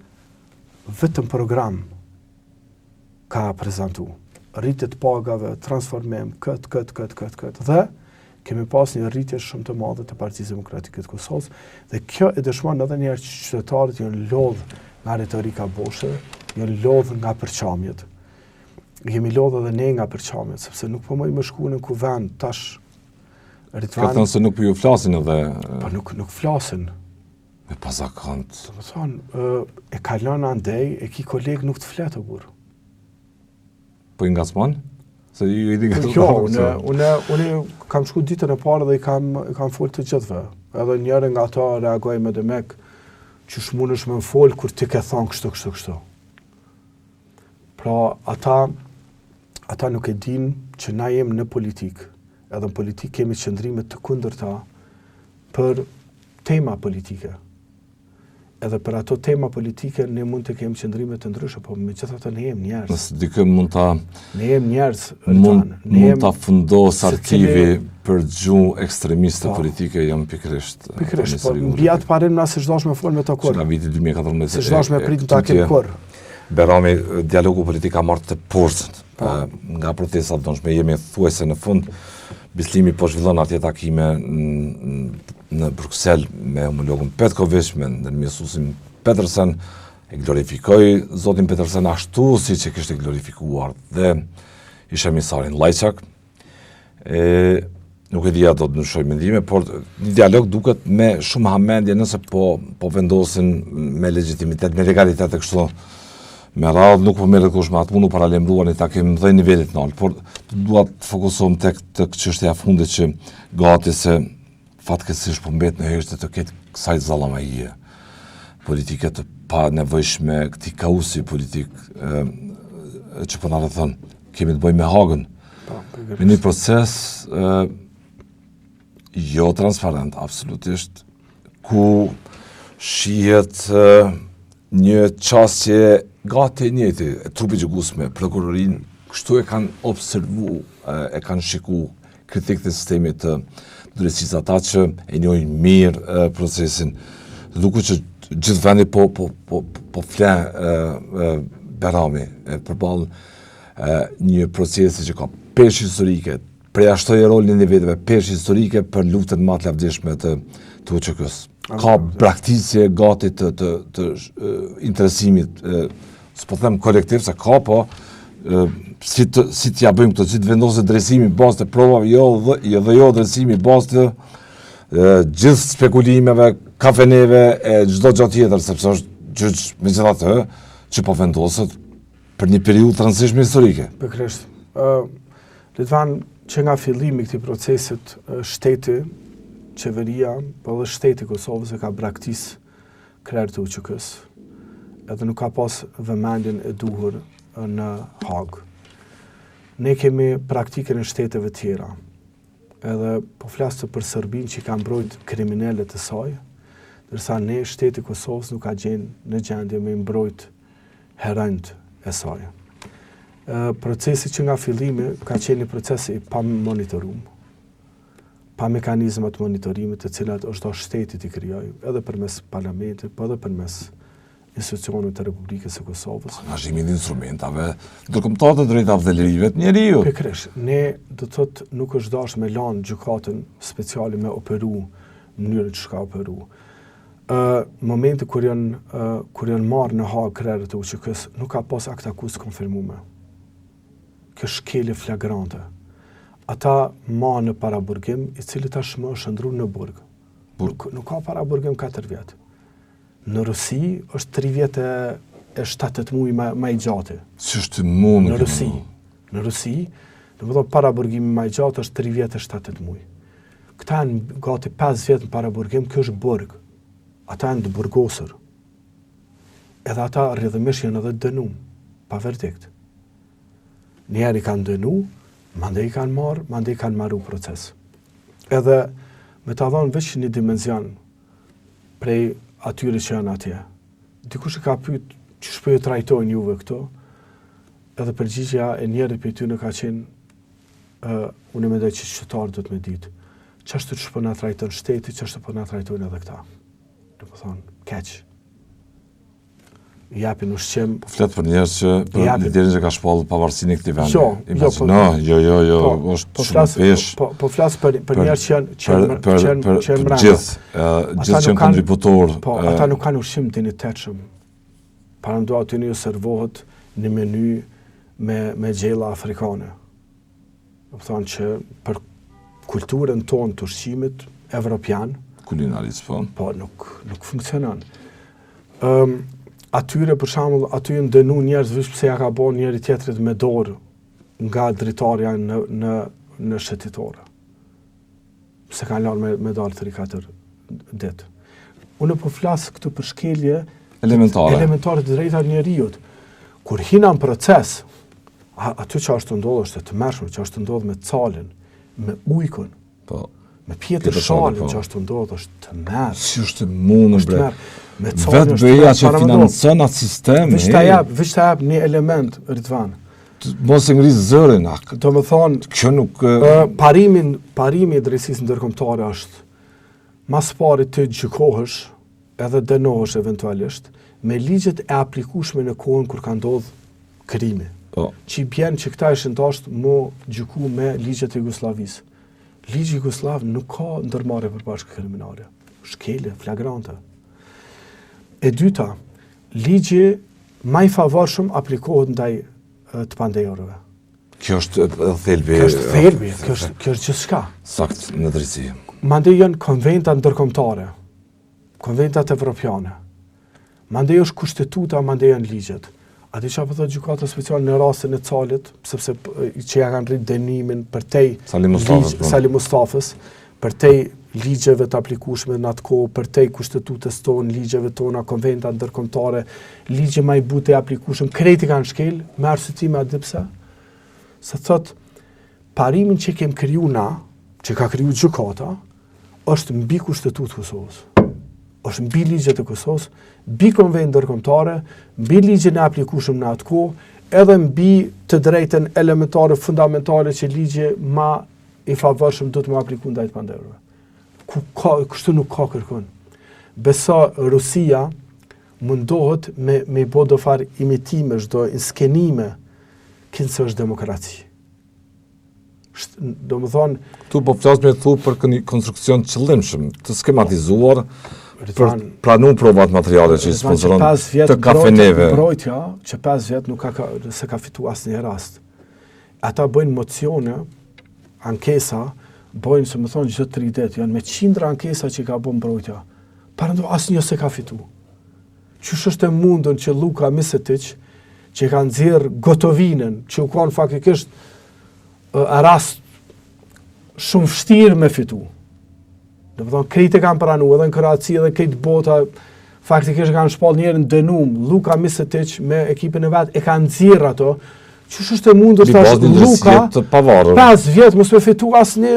vetëm program ka prezantu. rritje të pagave, transformim, këtë. Dhe kemi pas një rritje shumë të madhe të Partisë Demokratike të Kosovës, dhe kjo e dëshmon edhe njerë që qytetarët janë lodhë nga retorika boshe, janë lodhë nga përqamjet. Jemi lodhë edhe ne nga përqamjet, sepse nuk po më shku në kuvend tash. Ka thënë se nuk po ju flasin edhe... Po nuk flasin. Me pasakant. Të më thonë, e kalon andej, e ki kolegë nuk të fletë, burë. Po i ngacmon? Se ju i di nga Jo, unë kam shku ditën e parë dhe i kam folë të gjithve. Edhe njëre nga ta reagoj me demek që shmunësh me më folë kur ti ke thonë kështu. Pra, ata nuk e din që na jem në politikë. Edhe në politikë kemi qëndrimet të kundërta për tema politike. Edhe për ato tema politike ne mund të kemi qëndrime të ndryshme, po me gjitha të ne jem njerëz. Nësë dikë mund ta... Ne jem njerëz, mund ta fundos arkivi për gjuhë ekstremiste politike, jam pikërisht... Pikërisht, po në bjatë parim na se shdash me folë me të kur. Që nga viti 2014... Se shdash me prit në ta kemë kur. Berami, dialogu politik ka marrë të porsët. Nga protestat donshme jemi thuajse në fund. Bislimi po zhvillon atje takime në Bruxelles me homologën Petković, me ndërmjetësuesin Petersen, e glorifikoi zotin Petersen ashtu siç e kishte glorifikuar dhe isha emisarin Lajçak. Nuk e dija do të ndryshoj mendime, por një dialog duket me shumë hamendje nëse po vendosin me legjitimitet, me legalitet e kështu. Me radhë nuk po merret kush me atë, unë paralemruar një takim dhe nivelit nalt, por dua të fokusohem tek çështja e fundit që gati se fatkeqësisht po mbet në heshtë të ketë kësaj zallamaie politike të pa nevojshme, këtij kausi politik që po na thon kemi të bëjmë me Hagën. Me një proces jo transparent, absolutisht, ku shihet një çështje gati e njëjti, trupi gjykosme, prokurorin, kështu e kanë observu, e kanë shiku kritikët e sistemit të drejtësisë, ata që e njohin mirë procesin, duke që gjithë vendi po flen Berami përballë një procesi që ka peshë historike, përjashtoi rolin e individëve, peshë historike për luftën më të lavdishme të UÇK-s. Ka braktisje gati të interesimit, s'po them kolektiv, se ka, po si t'ja bëjmë këto, si të vendosë drejtësimi bazë të provave, jo drejtësimi bazë të gjithë spekulimeve, kafeneve e çdo gjë tjetër, sepse është gjyq megjithatë që po vendoset për një periudhë tranzitshme historike. Pikërisht. Litvan, që nga fillimi i këtij procesit, shteti, qeveria, po dhe shteti Kosovës e ka braktis krerë të UÇK-s, edhe nuk ka pas vëmendjen e duhur në Hagë. Ne kemi praktikën e shteteve tjera, edhe po flasë për Serbinë që i ka mbrojt kriminellet e saj, dërsa ne, shteti Kosovës, nuk ka gjenë në gjendje me mbrojt herënd e saj. Procesi që nga fillimi ka qenë një proces i pa monitorum, pa mekanizmat monitorimit të cilat është do shtetit i krijoj, edhe përmes parlamentit, po edhe përmes institucionet të Republikës së Kosovës. Angazhimi të instrumentave ndërkombëtare të drejtave dhe lirive të njeriu. Pikërisht, ne do të thotë nuk është dash me lanë gjykatën speciale me operu në mënyrën që ka operu. Momenti kur janë marrë në Hagë krerët e UÇK-s, nuk ka pas akt akuzë konfirmuar. Kjo shkelje flagrante. Ata ma në paraburgim, i cili tashmë është ndru në burg. Nuk ka paraburgim 4 vjetë. Në Rusi është 3 vjetë e 7 muaj ma i gjati. Që është mund? Në Rusi, në më do paraburgimi ma i gjatë është 3 vjetë e 7 muaj. Këta në gati 5 vjetë në paraburgim, kjo është burg. Ata në të burgosër. Edhe ata rrjedhëmisht janë edhe dënum, pa verdikt. Njerë i kanë dënu, mande i kanë marë, mande i kanë marru proces. Edhe me të adhonë veç një dimenzion prej atyre që janë atje. Dikush e ka pyet që shpo ju trajtojnë juve këto, edhe përgjigja e njerët për ty në ka qenë, unë e mendoj që qytetarët do të me ditë, ç'është që shpo na trajtojnë shteti, ç'është po na trajtojnë edhe këta. Do të thonë, keq. i japin ushqim. Po flet për njerëz që për liderin që ka shpallur pavarësinë e këtij vendi. Jo, është shumë pesh. Po flas për njerëz që për gjithë që kontributor. Po, ata nuk kanë ushqim të dinjitetshëm. Parandua aty një servohet në meny me gjella afrikane. Do të thonë që për kulturën tonë të ushqimit evropian, kulinarisë, po. Po, nuk funksionon. Atyre, për shembull, aty janë dënu njerëz veç pse ja ka bën njëri tjetrit me dorë nga dritarja në shëtitore. Se kanë lënë me dalë 3-4 ditë. Unë po flas këtu për shkelje elementare të drejta njeriut. Kur hina në proces, aty që është ndodhur është të mërshme, që është ndodhur me calin, me ujkun, po, me pjetër shalin që është ndodhur është të mërë. Si është mundë, bre? Vetë bëja që financon atë sistem. Veç ta jap një element, Ridvan. Mos e ngris zërin. Do më thonë, kjo nuk parimi i drejtësisë ndërkombëtare është mas pari të gjykohesh edhe dënohesh eventualisht me ligjet e aplikueshme në kohën kur ka ndodhur krimi. Që i bjen që këta ishin dashur mu gjyku me ligjet e Jugosllavisë. Ligji Jugosllav nuk ka ndërmarrje përbashkë kriminale. Shkelje flagrante. E dyta, ligji më i favorshëm aplikohet ndaj të pandejorëve. Kjo është thelbi. Kjo është gjithçka. Sakt, në drejtësi. Mandej janë konventat ndërkombëtare, konventat evropiane. Mandej është kushtetuta, mandej janë ligjet. A di çfarë thotë gjykata speciale në rastin e Calit, sepse që ja kanë rrit dënimin për te Sali Mustafës, për te ligjeve të aplikueshme në atë kohë, për te kushtetutës tonë, ligjeve tona, konventat ndërkombëtare, ligje më i butë e aplikueshëm, kreti kanë shkel, me arsyetime atë pse. Se thot parimin që kem kriju na, që ka kriju gjykata, është mbi kushtetutë Kosovës. Është mbi ligjet e Kosovës, mbi konventet ndërkombëtare, mbi ligjen e aplikueshëm në atë kohë, edhe mbi të drejtën elementare fundamentale që ligje më i favorshëm do të më aplikojë ndaj pandejorëve. Kështu nuk ka kërkon. Besa Rusia mundohet me bo do far imitime, do inskenime, kënë është demokraci. Do më thonë... Tu po flasë me thu për një konstruksion qëllimshëm, të skematizuar, për pranu provat materiale që i sponsoron të kafeneve. Mbrojtja, që 5 vjetë nuk se ka fitu asë një rast. Ata bëjnë mocione, ankesa, bëjnë, se më thonë, gjithë 3 ditë, janë me qindra ankesa që ka bëjnë mbrojtja. Parando asë një se ka fitu. Qysh është e mundën që Luka Misetic, që ka nxjerrë Gotovinën, që u kanë faktikisht rast shumë vështirë me fitu. Do të thonë, krejt e kanë pranu, edhe në Kroaci, edhe krejt bota, faktikisht kanë shpall njerën dënum. Luka Misetic me ekipin e vetë e kanë nxjerrë ato. Qysh është e mundur tash Luka 5 vjet mos me fitu asnjë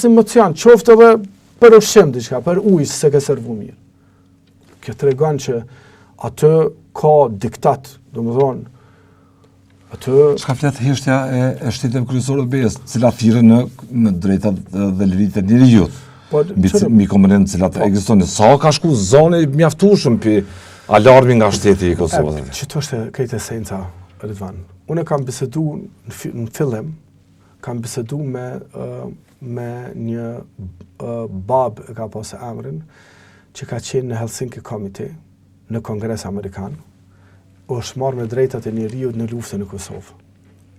emocion, qoftë edhe për ushqim diçka, për ujë se ke servu mirë. Kjo tregon që atë ka diktat, domethënë atë çka flet heshtja e shtetit kryesor të BE-s, cila thirrën në drejtat dhe liritë e njerëzit. Mbi komponentë të cilat ekzistojnë. Sa ka shku zonë mjaftueshëm pi alarmi nga shteti i Kosovës. Çto është këtë esenca, Ridvan? Unë kam bisedu në fillim, kam bisedu me një bab e ka pas emrin, që ka qenë në Helsinki Committee, në Kongres Amerikan, është marrë me drejtat e njeriut në luftën në Kosovë.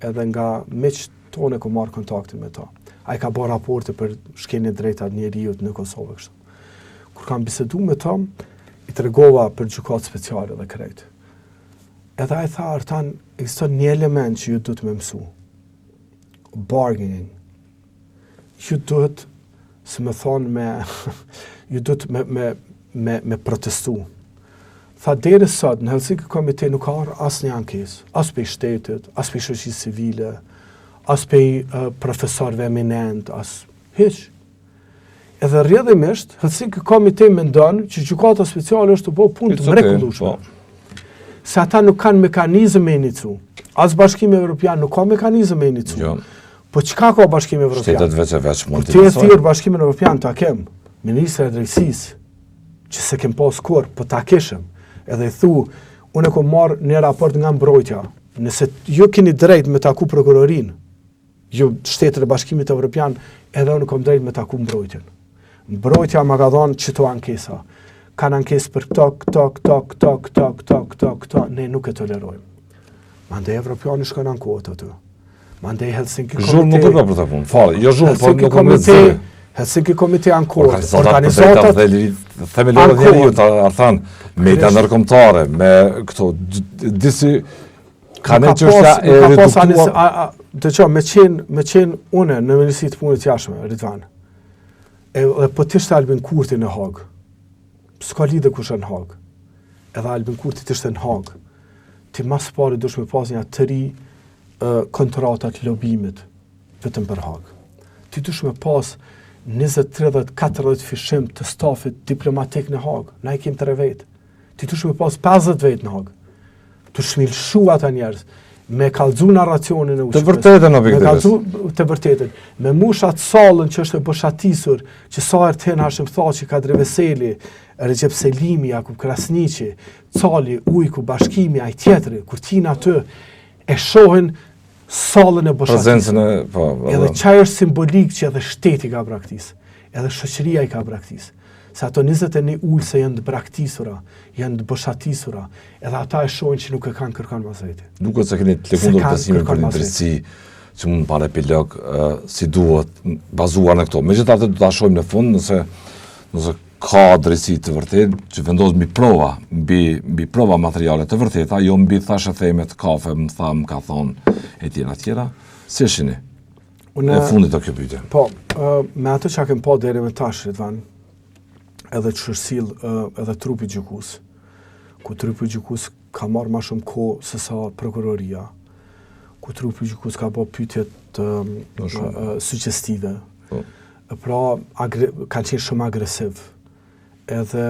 Edhe nga miqtë tonë ku marrë kontaktin me ta. Ai ka bërë raporte për shkenjën e drejtat njeriut në Kosovë kështu. Kur kam bisedu me ta, i tregova për gjykatë speciale dhe krejt. Edhe ai tha, Artan, ekziston një element që ju duhet me mësu. Bargaining. Ju duhet, se me thonë ju duhet me protestu. Tha, deri sot, në Helsinki Komitee nuk ka asë një ankesë, as për shtetit, as për shoqërisë civile, as për profesorëve eminent, as hiç. Edhe rrjedhimisht, Helsinki Komitee mendon që gjykata speciale është të bëjë punë të mrekullueshme. Se ata nuk kanë mekanizëm me inicu. As Bashkimi Evropian nuk ka mekanizëm me inicu. Jo. Po çka ka Bashkimi Evropian? Shtetet veç mund të thirr Bashkimin Evropian ta kem, Ministri i Drejtësisë, që se kem pas kur, po ta kishëm. Edhe i thu, unë kom marrë një raport nga mbrojtja. Nëse ju keni drejt me taku prokurorin, ju Shtetet e Bashkimit Evropian, edhe unë kom drejt me taku mbrojtjen. Mbrojtja ma ka thonë qëto ankesa. Kanë ankesë për këto, ne nuk e tolerojmë. Mandej Evropiani shkon ankohet aty. Mandej Helsinki Komitee. Zhurmë nuk përka për të punë, fare, jo zhurmë, por nuk më të zërë. Helsinki Komitee ankohet. Organizatat dhe themelore të njeriut, arthan, media ndërkombëtare, me këto, disi, ka ne çështja e reduktuar. Me qenë une në Ministrinë të Punës Jashtme, Ridvan, edhe po t'ishte Albin Kurti në Hagë, s'ka lidhe kush në Hagë, edhe Albin Kurti t'ishte në Hagë, ti mas pari dush me pas një 3 kontratat lobimit vetëm për Hagë. Ti dush me pas 20, 30, 40 fishim të stafit diplomatik në Hagë, na i kem 3 vetë. Ti dush me pas 50 vetë në Hagë. Tu shmilshu ata njerëz, me kallëzu narracionin e Të vërtetën objektivisht. Të vërtetën. Me mushat sallën që është e boshatisur, që sa herë të Hashim Thaçi, Kadri Veseli, Recep Selimi, Jakub Krasniqi, Cali, Ujku, Bashkimi, ai tjetri, kur tin aty e shohin sallën e boshatisur. Prezencën e, po. Edhe çaj është simbolik që edhe shteti ka braktisë, edhe shoqëria i ka braktisë. Se ato 21 ulse janë të braktisura, janë të boshatisura, edhe ata e shohin që nuk e kanë kërkan mazreti. Duket se keni të lekundur besimin për një drejtësi që mund para epilog si duhet, bazuar në këto. Megjithatë do ta shohim në fund nëse ka drejtësi të vërtetë që vendos mbi prova materiale të vërteta, jo mbi thashë themet, kafe, më tham, ka thonë etj. Si e shihni? E fundit të kjo pyetje. Po, me ato që kem pa deri më tash, Ridvan, edhe që sill edhe trupi gjykus, ku trupi gjykus ka marrë ma shumë kohë se sa prokuroria, ku trupi gjykus ka bërë pyetjet suggestive, pra kanë qenë shumë agresiv. Edhe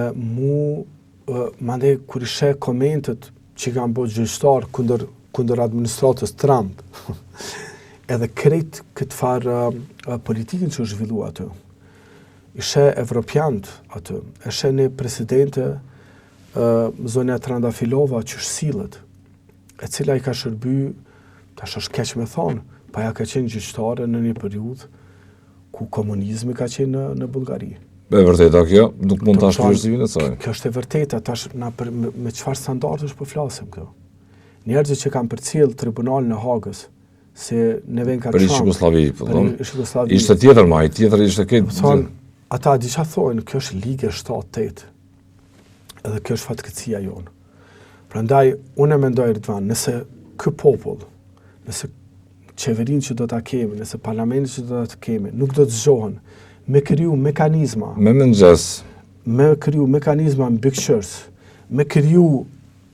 mandej kur i sheh komentet që kanë bërë gjyqtar kundër administratës Trump, edhe krejt këtë farë politikën që është zhvillu aty. Ishe evropiant aty, ishe një presidente Zonja Trandafilova që sillet, e cila i ka shërby, tash është keq me thonë, pa ja ka qenë gjyqtare në një periudhë ku komunizmi ka qenë në Bullgari. E vërteta kjo, nuk mund ta shpërzimin e saj. Kjo është e vërteta, tash me çfarë standardesh po flasim këtu. Njerëzit që kanë përcjell tribunalin në Hagës, se ne vjen ka për Jugosllavi, po thonë. Jugosllavi. Ishte tjetër më, ai tjetër ishte këtë. Thonë, ata diçka thonë, kjo është ligë 7-8. Edhe kjo është fatkeqësia jonë. Prandaj unë mendoj Ridvan, nëse ky popull, nëse qeverinë që do ta kemi, nëse parlamentin që do ta kemi, nuk do të zgjohen me kriju mekanizma. Me mëngjes. Me kriju mekanizma mbikëqyrës, me kriju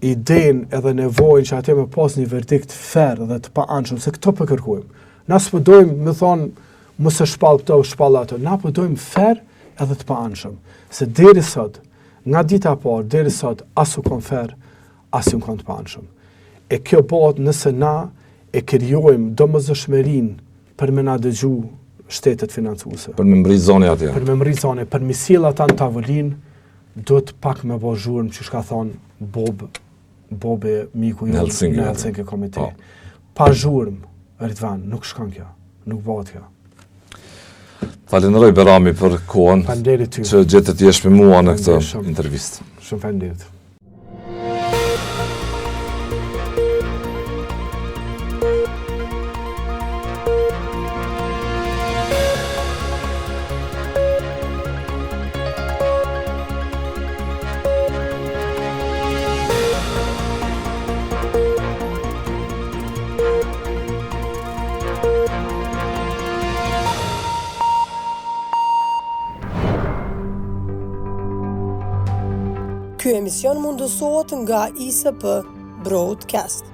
idenë edhe nevojën që atë me pas një verdikt fair dhe të paanshëm, se këto po kërkojmë. Na s'po dojmë, më thonë, mos e shpall këto, shpall ato. Na po dojmë fair edhe të paanshëm. Se deri sot, nga dita e parë deri sot, as u kon fair, as u kon të paanshëm. E kjo bëhet nëse na e krijojmë domosdoshmërinë për me na dëgju shtetet financuese. Për me mbrit zonë atje. Për me mbrit zonë, për me sjell ata në tavolinë, do të pak me bë zhurmë që shka thonë Bobe miku jo në Helsinki Komitee. Pa zhurmë, Ridvan, nuk shkon kjo, nuk bëhet kjo. Falenderoj Berami për kohën që gjetët jesh me mua në këtë intervistë. Shumë faleminderit. Ky emision mundësohet nga ISP Broadcast.